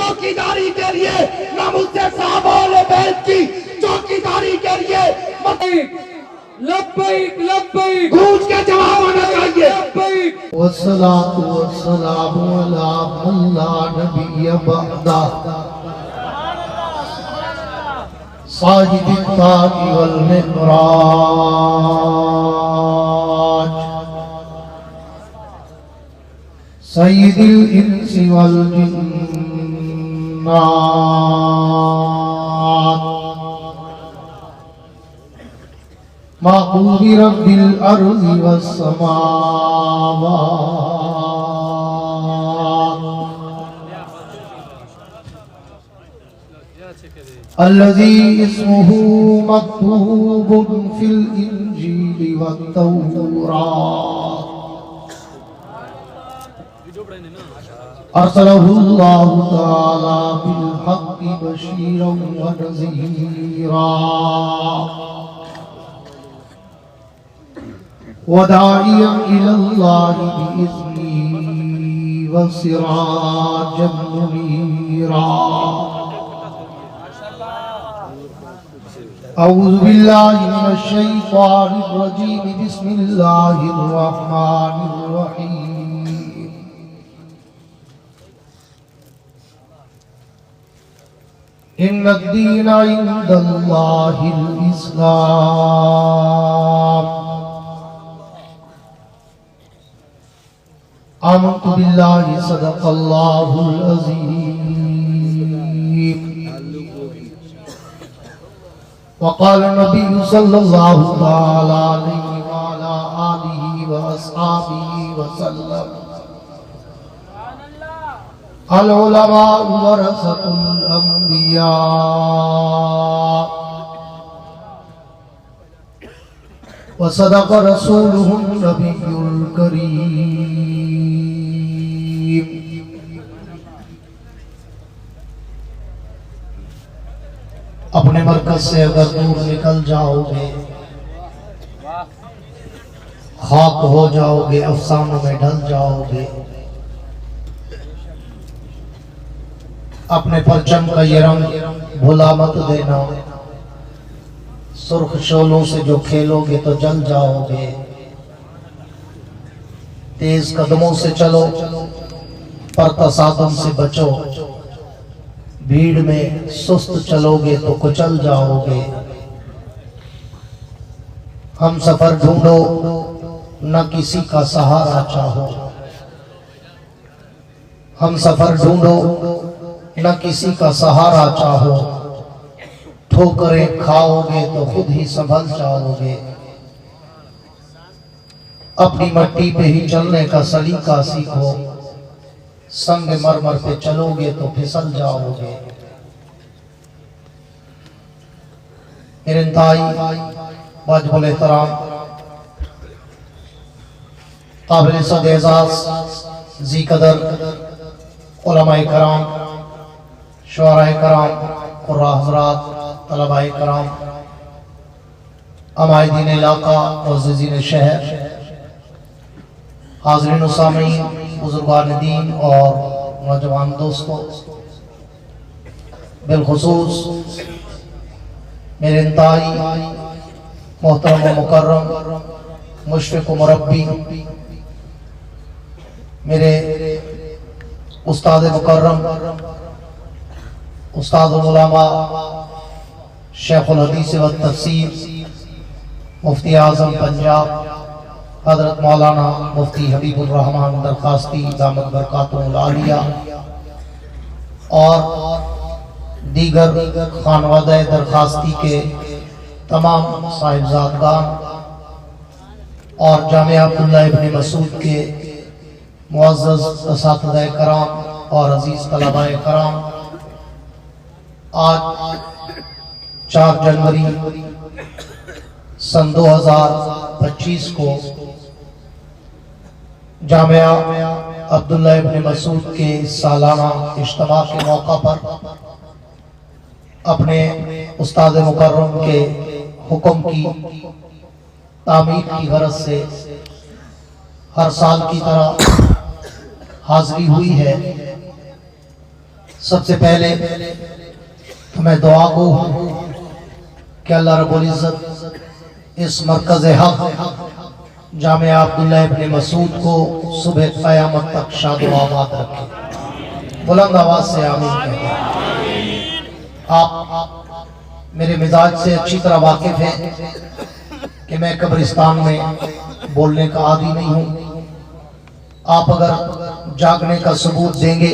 چوکیداری کے لیے نہ مجھ سے صحابہ اہل بیت کی چوکیداری کے لیے لبیک لبیک گونج کے جواب آنا چاہیے. والصلاة والسلام على من لا نبي بعده صاحب التاج والمعراج سيد الإنس والجنات محبوب رب الأرض والسماوات الذي اسمه مكتوب في الإنجيل والتوراة أرسله الله تعالى بالحق بشيرا ونذيرا وداعيا إلى الله بإذنه وسراجا منيرا أعوذ بالله من الشيطان الرجيم بسم الله الرحمن الرحيم إن الدين عند الله الإسلام آمنت بالله صدق الله العظيم وقال النبي صلى الله تعالى عليه وعلى آله وأصحابه وسلم العلماء ورثة الأنبياء وصدق رسوله النبي الكريم اپنے مرکز سے اگر دور نکل جاؤ گے خاک ہو جاؤ گے افسانوں میں ڈھل جاؤ گے اپنے پرچم کا یہ رنگ بھلا مت دینا سرخ شعلوں سے جو کھیلو گے تو جل جاؤ گے تیز قدموں سے چلو پر تصادم سے بچو بھیڑ میں سست چلو گے تو کچل جاؤ گے ہم سفر ڈھونڈو نہ کسی کا سہارا چاہو ہم سفر ڈھونڈو نہ کسی کا سہارا چاہو ٹھوکریں کھاؤ گے تو خود ہی سنبھل جاؤ گے اپنی مٹی پہ ہی چلنے کا سلیقہ سیکھو سنگ مرمر پہ چلو گے تو پھسل جاؤ گے میرے انتہائی واجب الاحترام قابل صد اعزاز ذی قدر علماء کرام شعراء کرام قراء حضرات طلباء کرام عمائدین علاقہ معززین شہر حاضرین و سامعین بزرگان دین اور نوجوان دوستوں بالخصوص میرے انتہائی محترم و مکرم مشفق و مربی میرے استاد مکرم استاد العلماء شیخ الحدیث و تفسیر مفتی اعظم پنجاب حضرت مولانا مفتی حبیب الرحمن درخواستی دامت برکاتہ العالیہ اور دیگر خانوادہ درخواستی کے تمام صاحبزادگان اور جامعہ عبداللہ ابن مسعود کے معزز اساتذہ کرام اور عزیز طلباء کرام آج 4 جنوری سن 2025 کو جامعہ عبداللہ ابن مسعود کے سالانہ اجتماع کے موقع پر اپنے استاد مکرم کے حکم کی تعمیر کی غرض سے ہر سال کی طرح حاضری ہوئی ہے. سب سے پہلے تو میں دعا گو ہوں کہ اللہ رب العزت اس مرکز حق جامعہ عبداللہ ابن مسعود کو صبح قیامت تک شاد و آباد رکھے. بلند آواز سے آمین کہتے ہیں. آپ میرے مزاج سے اچھی طرح واقف ہیں کہ میں قبرستان میں بولنے کا عادی نہیں ہوں. آپ اگر جاگنے کا ثبوت دیں گے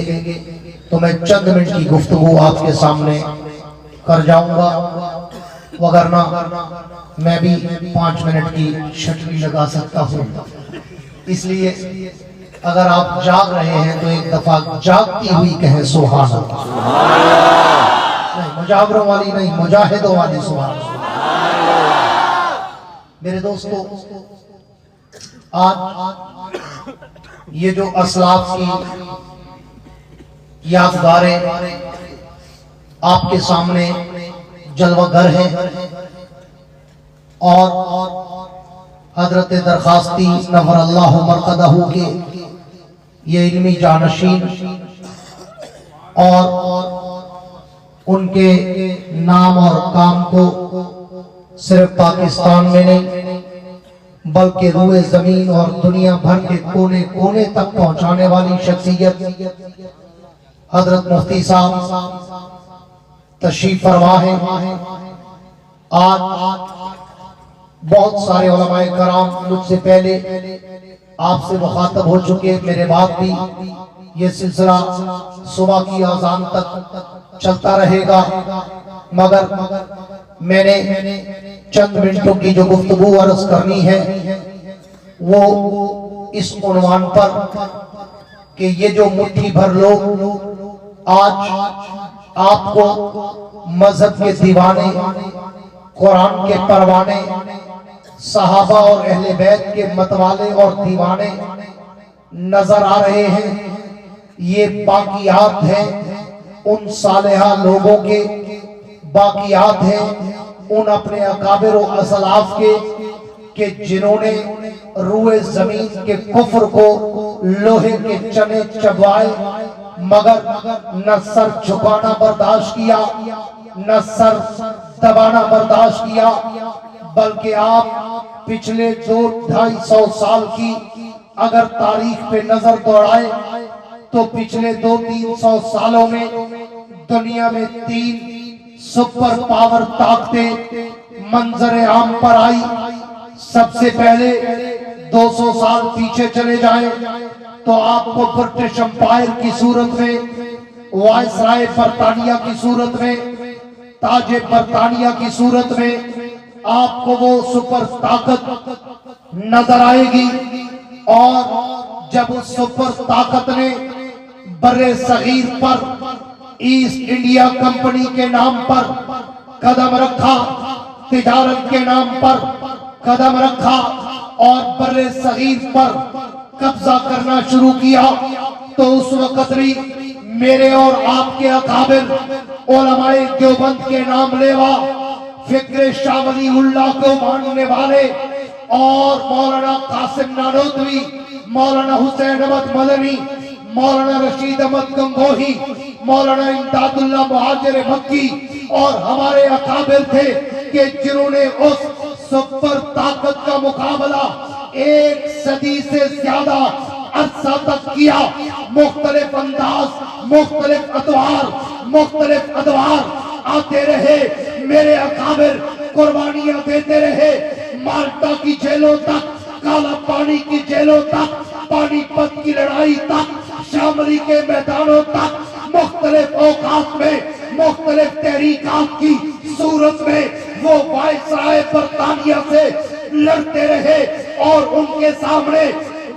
تو میں چند منٹ کی گفتگو آپ کے سامنے کر جاؤں گا، وگرنہ میں بھی 5 منٹ کی شٹری لگا سکتا ہوں. اس لیے اگر آپ جاگ رہے ہیں تو ایک دفعہ جاگتی ہوئی کہیں سبحان اللہ. نہیں، مجاوروں والی نہیں، مجاہدوں والی سبحان اللہ. میرے دوستو، آج یہ جو اسلاف کی یادگاریں آپ کے سامنے جلوہ گر ہیں، اور حضرت درخواستی نور اللہ مرقدہ کے یہ علمی جانشین اور ان کے نام اور کام کو صرف پاکستان میں نہیں بلکہ روئے زمین اور دنیا بھر کے کونے کونے تک پہنچانے والی شخصیت حضرت مفتی صاحب تشریف فرما ہے. آج بہت سارے علماء کرام مجھ سے پہلے آپ سے مخاطب ہو چکے، میرے بعد بھی یہ سلسلہ صبح کی اذان تک چلتا رہے گا، مگر میں نے چند منٹوں کی جو گفتگو عرض کرنی ہے وہ اس عنوان پر کہ یہ جو مٹھی بھر لوگ آج آپ کو مذہب کے دیوانے، قرآن کے پروانے، صحابہ اور اہل بیت کے متوالے اور دیوانے نظر آ رہے ہیں، یہ باقیات ہیں ان صالحہ لوگوں کے، باقیات ہیں ان اپنے اکابر و اسلاف کے کہ جنہوں نے روئے زمین کے کفر کو لوہے کے چنے چبائے، مگر نہ سر جھکانا برداشت کیا، نہ سر دبانا برداشت کیا، بلکہ آپ پچھلے 200-250 سال کی اگر تاریخ پہ نظر دوڑائے تو پچھلے 200-300 سالوں میں دنیا میں 3 سپر پاور طاقتیں منظر عام پر آئی. سب سے پہلے 200 سال پیچھے چلے جائیں تو آپ کو برٹش امپائر کی صورت میں، وائسرائے برطانیہ کی صورت میں، تاج برطانیہ کی صورت میں آپ کو وہ سپر طاقت نظر آئے گی. اور جب اس سپر طاقت نے بر صغیر پر ایسٹ انڈیا کمپنی کے نام پر قدم رکھا، تجارت کے نام پر قدم رکھا اور بر صغیر پر قبضہ کرنا شروع کیا، تو اس وقت بھی میرے اور آپ کے اکابر علماء دیوبند کے نام لیوا، فکر شاہ ولی اللہ کو ماننے والے اور مولانا قاسم نانوتوی، مولانا حسین احمد مدنی، مولانا رشید احمد گنگوہی، مولانا امداد اللہ مہاجر مکی اور ہمارے اکابر تھے کہ جنہوں نے اس سپر طاقت کا مقابلہ 1 صدی سے زیادہ عرصہ تک کیا. مختلف انداز، مختلف ادوار آتے رہے، میرے اکابر قربانیاں دیتے رہے، مالٹا کی جیلوں تک، کالا پانی کی جیلوں تک، پانی پت کی لڑائی تک، شاملی کے میدانوں تک، مختلف اوقات میں مختلف تحریکات کی صورت میں وہ وائسرائے برطانیہ سے لڑتے رہے اور ان کے سامنے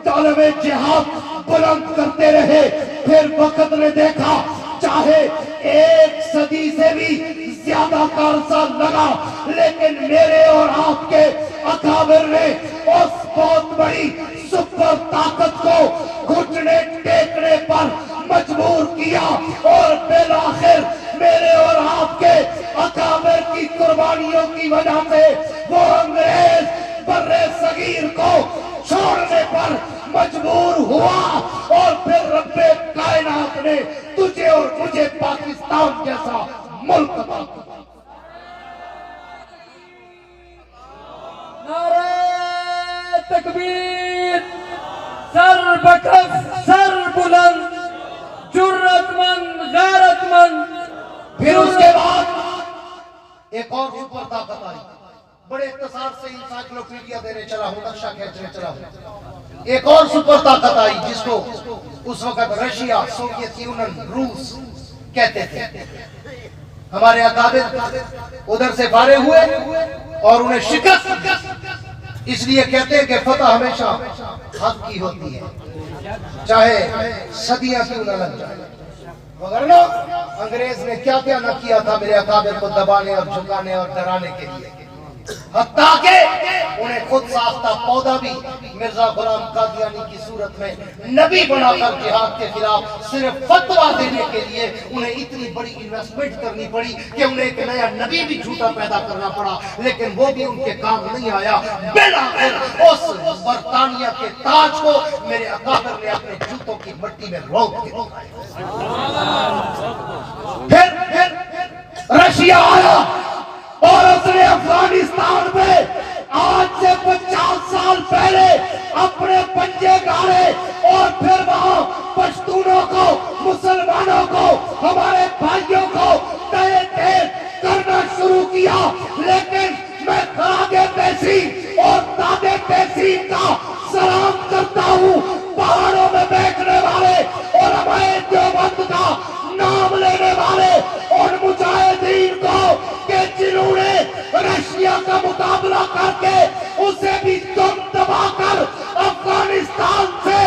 طالب جہاد بلند کرتے رہے. پھر وقت نے دیکھا چاہے 1 صدی سے بھی زیادہ کا عرصہ لگا، لیکن میرے اور آپ کے اکابر نے اس بہت بڑی سپر طاقت کو گھٹنے ٹیکنے پر مجبور کیا اور بالآخر میرے اور آپ کے اکابر کی قربانیوں کی وجہ سے وہ انگریز بر صغیر کو چھوڑنے پر مجبور ہوا اور پھر رب کائنات نے تجھے اور مجھے پاکستان جیسا ملک عطا کیا۔ نعرہ تکبیر، سر بکف سر بلند، جرت مند غیرت مند۔ پھر اس کے بعد ایک اور سپر طاقت آئی، بڑے اختصار سے انسائکلوپیڈیا دینے چلا ہوں، نقشہ کھینچنے چلا ہوں۔ ایک اور سپر طاقت آئی جس کو اس وقت رشیا، سوویت یونین، روس کہتے تھے۔ ہمارے اکابر ادھر سے فارغ ہوئے اور انہیں شکست، اس لیے کہتے ہیں کہ فتح ہمیشہ حق کی ہوتی ہے، چاہے صدیاں کیوں نہ لگ جائے۔ وگرنہ انگریز نے کیا کیا نہ کیا تھا میرے اکابر کو دبانے اور جھکانے اور ڈرانے کے لیے، حتیٰ کہ انہیں خود ساختہ پودا بھی مرزا غلام قادیانی کی صورت میں نبی بنا کر جہاد کے خلاف صرف فتویٰ دینے کے لیے انہیں اتنی بڑی انویسٹمنٹ کرنی پڑی کہ انہیں ایک نیا نبی بھی جھوٹا پیدا کرنا پڑا، لیکن وہ بھی ان کے کام نہیں آیا۔ بالآخر اس برطانیہ کے تاج کو میرے اکابر نے اپنے جوتوں کی مٹی میں روک کے پھر رشیا آیا اور اس نے افغانستان میں آج سے 50 سال پہلے اپنے پنجے گاڑے اور پھر وہاں پشتونوں کو، مسلمانوں کو، ہمارے بھائیوں کو تہہ تیز کرنا شروع کیا۔ لیکن میں خراگے تحسین اور دادے تحسین کا سلام کرتا ہوں، پہاڑوں میں بیٹھنے والے اور ہمارے دیوبند کا نام لینے والے اور مجاہدین کو کہ جنہوں نے رشیا کا مقابلہ کر کے اسے بھی دم دبا کر افغانستان سے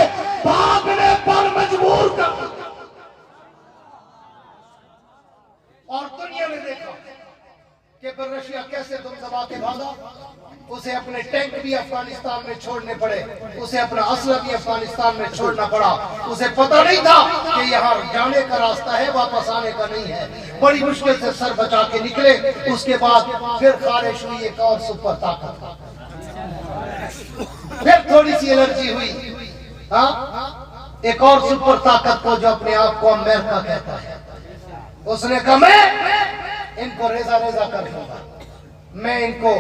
بھاگنے پر مجبور کر دیا۔ اور دنیا نے دیکھا کہ پھر رشیا کیسے دم دبا کے بھاگا، اسے اپنے ٹینک بھی افغانستان میں چھوڑنے پڑے، اسے اپنا اسلحہ بھی افغانستان میں چھوڑنا پڑا۔ اسے پتہ نہیں تھا کہ یہاں جانے کا راستہ ہے، واپس آنے کا نہیں ہے۔ بڑی مشکل سے سر بچا کے نکلے۔ اس کے بعد پھر خارش ہوئی ایک اور سپر طاقت، پھر تھوڑی سی الرجی ہوئی، ایک اور سپر طاقت کو جو اپنے آپ کو امریکہ کہتا ہے۔ اس نے کہا میں ان کو ریزہ ریزہ کر دوں گا، میں ان کو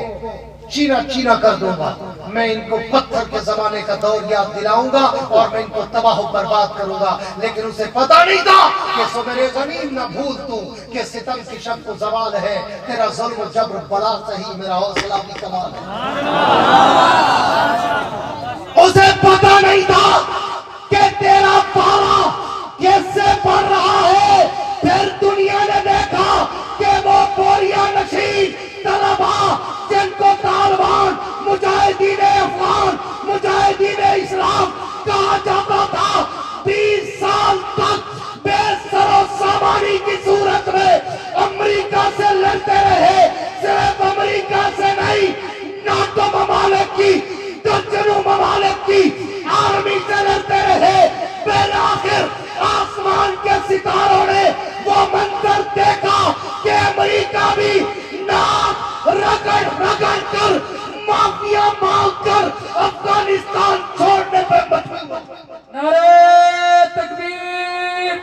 چینا چینا کر دوں گا، میں ان کو پتھر کے زمانے کا دور یاد دلاؤں گا اور میں ان کو تباہ و برباد کروں گا۔ لیکن اسے پتہ نہیں تھا کہ صبر زمین نہ بھول تو کہ ستم کی شب کو زوال ہے، تیرا ظلم و جبر بڑا صحیح، میرا حوصلہ بھی کمال ہے۔ اسے پتہ نہیں تھا کہ تیرا پارا کس سے بڑھ رہا ہے۔ پھر دنیا نے دیکھا کہ وہ بوریا نشین طلباء جن کو طالبان، مجاہدین افغان، مجاہدین اسلام کہا جاتا تھا، 20 سال تک بے سر و سامانی کی صورت میں امریکہ سے لڑتے رہے۔ صرف امریکہ سے نہیں، ناٹو ممالک کی، درجنوں ممالک کی آرمی سے لڑتے رہے۔ بالآخر آسمان کے ستاروں نے وہ منظر دیکھا کہ امریکہ بھی ناک رگڑ رگڑ کر، مافیا مانگ کر افغانستان چھوڑنے پہ مجبور۔ نعرہ تکبیر،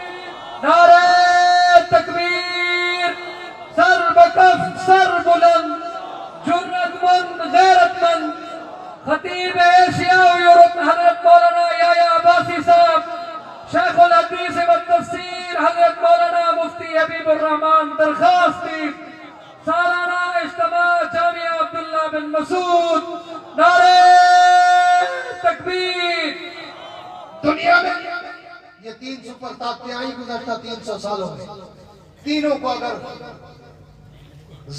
نعرہ تکبیر، سر بکف سر بلند، جرت مند غیرت مند، خطیب ایشیا و یورپ حضرت مولانا یحییٰ عباسی صاحب، شیخ الحدیث و تفسیر حضرت مولانا مفتی حبیب الرحمان درخواست تھی، سالانہ اجتماع جامعہ عبداللہ بن مسعود۔ نعرہ تکبیر۔ دنیا میں یہ 3 سپر طاقتیں آئی گزشتہ 300 سالوں میں، تینوں کو اگر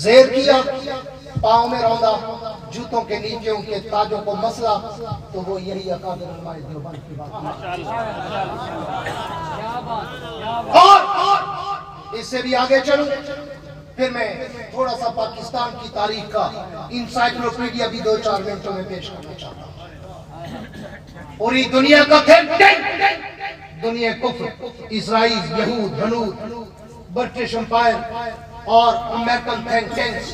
زیر کیا، پاؤں میں روندا، جوتوں کے نیچے ان کے تاجوں کو مسلا، تو وہ یہی اکابر علماء دیوبند کی بات ہے۔ اور اس سے بھی آگے چلوں، پھر میں تھوڑا سا پاکستان کی تاریخ کا انسائکلوپیڈیا بھی 2-4 منٹوں میں پیش کرنا چاہتا ہوں۔ پوری دنیا کا تھنک ٹینک، دنیا کفر، اسرائیل، یہود، ہنود، برٹش امپائر اور امریکن تھنک ٹینکس،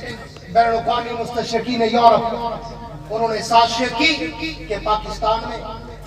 بین الاقوامی مستشرقین یورپ، انہوں نے سازش کی کہ پاکستان میں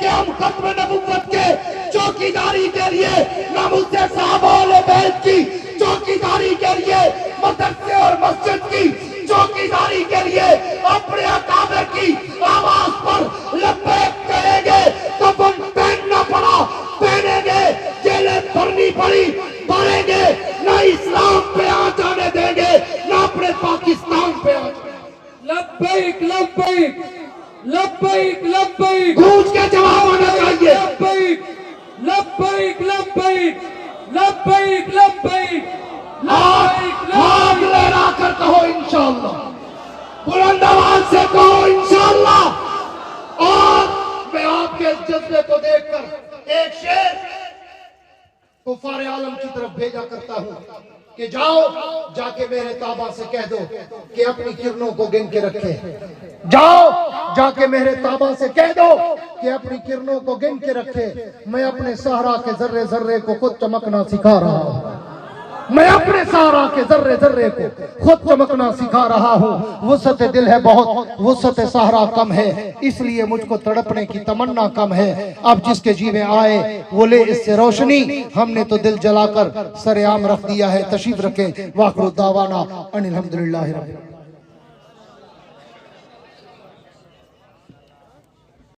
کہ ہم ختم نبوت کے چوکیداری کے لیے نہ مجھ سے صحابہ و بیت کی چوکیداری کے لیے مدرسے اور مسجد کی چوکیداری کے لیے اپنے اکابر کی آواز پر لبیک کہیں گے، کفن پہننا پڑا پہنیں گے، جیلیں بھرنی پڑی بھریں گے، نہ اسلام پہ آ جانے دیں گے نہ اپنے پاکستان پہ آ جانے دیں گے۔ لبیک لبیک لبیک لبیک گونج کے جواب آنا چاہیے۔ لبیک لبیک لبیک لبیک لبیک ہاتھ لہرا کر کہو انشاءاللہ، بلند آواز سے کہو انشاءاللہ۔ اور میں آپ کے اس جذبے کو دیکھ کر ایک شعر کفار عالم کی طرف بھیجا کرتا ہوں کہ جاؤ جا کے میرے تابع سے کہہ دو کہ اپنی کرنوں کو گن کے رکھے، جاؤ جا کے میرے تابع سے کہہ دو کہ اپنی کرنوں کو گن کے رکھے، میں اپنے صحرا کے ذرے ذرے کو خود چمکنا سکھا رہا ہوں، میں اپنے صحرا کے ذرے ذرے کو خود چمکنا سکھا رہا ہوں۔ وسعت دل ہے بہت، وسعت صحرا کم ہے، اس لیے مجھ کو تڑپنے کی تمنا کم ہے۔ اب جس کے جی میں آئے وہ لے اس سے روشنی، ہم نے تو دل جلا کر سر عام رکھ دیا ہے۔ تشریف رکھیں۔ وآخر دعوانا ان الحمدللہ رب العالمین۔